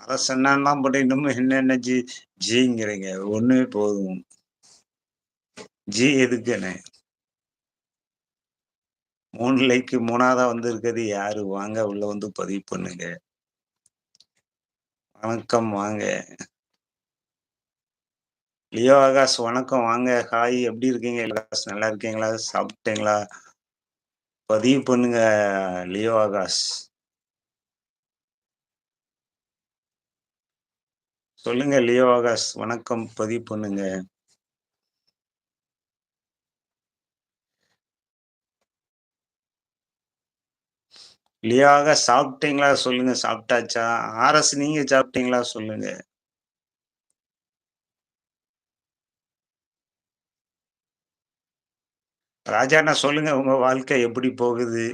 அரசன்னான் தான் பட் இன்னமும் என்னென்ன ஜிங்கிறீங்க. ஒண்ணே போதும். ஜி எதுக்குண்ணே? 3 லைக் 3வதா வந்திருக்கிறது யாரு? வாங்க உள்ள வந்து பதிவு பண்ணுங்க. வணக்கம் வாங்க. லியோ ஆகாஷ் வணக்கம் வாங்க. ஹாய் எப்படி இருக்கீங்க ஆகாஷ்? நல்லா இருக்கீங்களா? சாப்பிட்டீங்களா? பதிவு பண்ணுங்க லியோ ஆகாஷ். சொல்லுங்க லியோ ஆகாஷ். வணக்கம். பதிவு பண்ணுங்க. லியோ ஆகாஷ் சாப்பிட்டீங்களா? சொல்லுங்க. சாப்பிட்டாச்சா? ஆர்எஸ் நீங்க சாப்பிட்டீங்களா? சொல்லுங்க. ராஜா அண்ணா சொல்லுங்க. உங்க வாழ்க்கை எப்படி போகுது?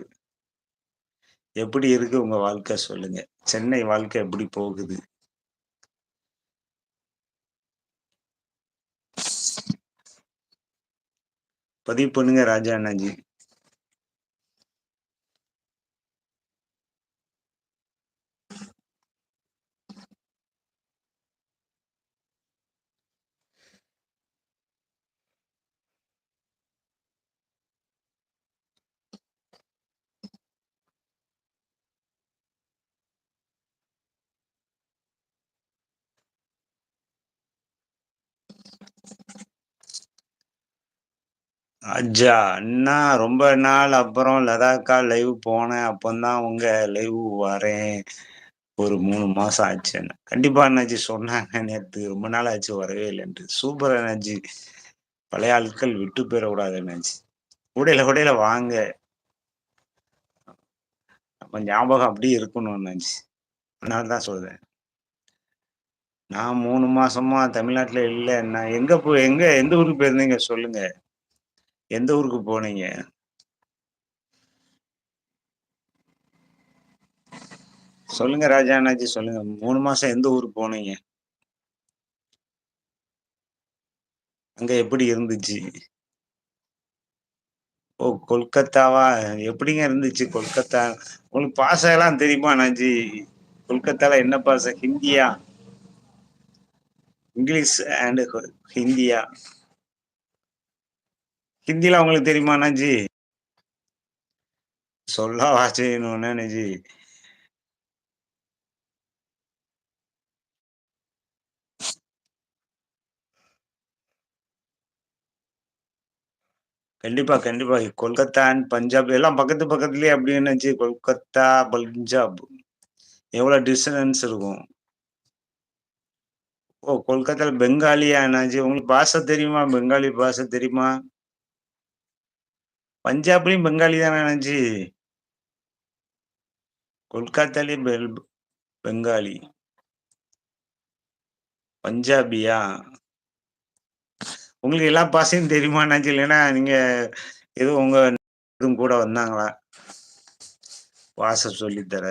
எப்படி இருக்கு உங்க வாழ்க்கை சொல்லுங்க. சென்னை வாழ்க்கை எப்படி போகுது? பதிவு பண்ணுங்க ராஜா அண்ணாஜி. அஜ்ஜா அண்ணா ரொம்ப நாள் அப்புறம் லதாக்கா லைவ் போனேன். அப்பந்தான் உங்க லைவ் வரேன். ஒரு 3 மாசம் ஆச்சுன்னு. கண்டிப்பா அண்ணாச்சி சொன்னாங்க நேத்து. ரொம்ப நாள் ஆச்சு வரவே இல்லன்ட்டு. சூப்பர் அண்ணாச்சி. பழைய ஆட்கள் விட்டு போயிறக்கூடாது அண்ணாச்சி. கூடையில கூடையில வாங்க. நம்ம ஞாபகம் அப்படியே இருக்கணும் அண்ணாச்சி. அதனால தான் சொல்றேன். நான் 3 மாசமா தமிழ்நாட்டுல இல்ல. நான் எங்க எந்த ஊருக்கு போயிருந்தீங்க சொல்லுங்க. எந்த ஊருக்கு போனீங்க? சொல்லுங்க ராஜா அண்ணாச்சி சொல்லுங்க. 3 மாசம் எந்த ஊருக்கு போனீங்க? அங்க எப்படி இருந்துச்சு? ஓ! கொல்கத்தாவா? எப்படிங்க இருந்துச்சு கொல்கத்தா? உங்களுக்கு பாஷைலாம் தெரியுமா அண்ணாச்சி? கொல்கத்தால என்ன பாஷை? ஹிந்தியா? English and ஹிந்தியா? ஹிந்திலாம் உங்களுக்கு தெரியுமா அண்ணாச்சி? சொல்லவா செய்யணும் என்ன அண்ணாச்சி? கண்டிப்பா, கண்டிப்பா. கொல்கத்தா அண்ட் பஞ்சாப் எல்லாம் பக்கத்து பக்கத்துலயே அப்படி என்னாச்சு? கொல்கத்தா, பஞ்சாப் எவ்வளோ டிஸ்டன்ஸ் இருக்கும்? ஓ! கொல்கத்தால பெங்காலியா அண்ணாச்சி? உங்களுக்கு பாஷை தெரியுமா? பெங்காலி பாஷை தெரியுமா? பஞ்சாப்லயும் பெங்காலி தான அண்ணாச்சி? கொல்கத்தாலயும் பெங்காலி. பஞ்சாபியா? உங்களுக்கு எல்லா பாஷையும் தெரியுமா அண்ணாச்சி? இல்லன்னா நீங்க எதுவும் உங்க எதுவும் கூட வந்தாங்களா? பாஷை சொல்லி தர.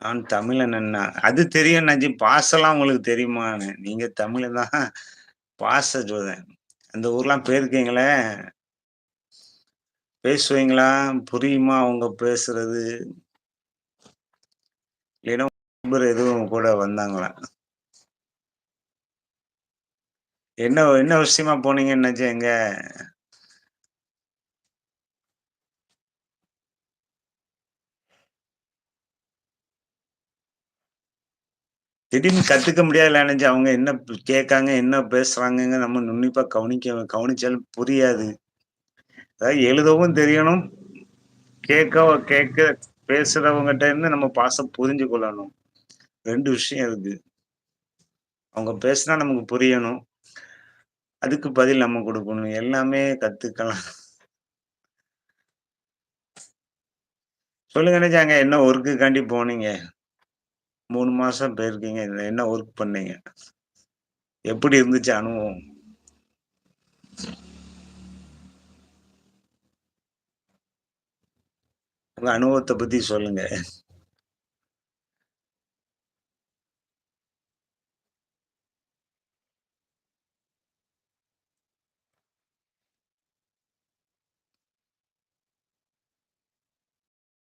நான் தமிழன் அண்ணா. அது தெரியும் அண்ணாச்சி. பாஷைலாம் உங்களுக்கு தெரியுமான்னு. நீங்க தமிழன் தான். பாஷை சொல்றேன். அந்த ஊர்லாம் போயிருக்கீங்களே? பேசுவீங்களா? புரியுமா அவங்க பேசுறது? இல்லைன்னா நண்பர் எதுவும் கூட வந்தாங்களா? என்ன என்ன விஷயமா போனீங்க அண்ணாச்சி அங்க? திடீர்னு கத்துக்க முடியாதுல்ல அண்ணாச்சி. அவங்க என்ன கேட்காங்க, என்ன பேசுறாங்கன்னு நம்ம நுண்ணிப்பா கவனிச்சாலும் புரியாது. அதாவது எழுதவும் தெரியணும். கேட்க பேசுறவங்கட்ட இருந்து நம்ம பாஷை புரிஞ்சு கொள்ளணும். 2 விஷயம் இருக்கு. அவங்க பேசினா நமக்கு புரியணும். அதுக்கு பதில் நம்ம குடுக்கணும். எல்லாமே கத்துக்கலாம். சொல்லுங்க அண்ணாச்சி அங்க என்ன ஒர்க்குக்காண்டி போனீங்க? 3 மாசம் போயிருக்கீங்க. இதுல என்ன ஒர்க் பண்ணீங்க? எப்படி இருந்துச்சு அனுபவம்? உங்க அனுபவத்த பத்தி சொல்லுங்க.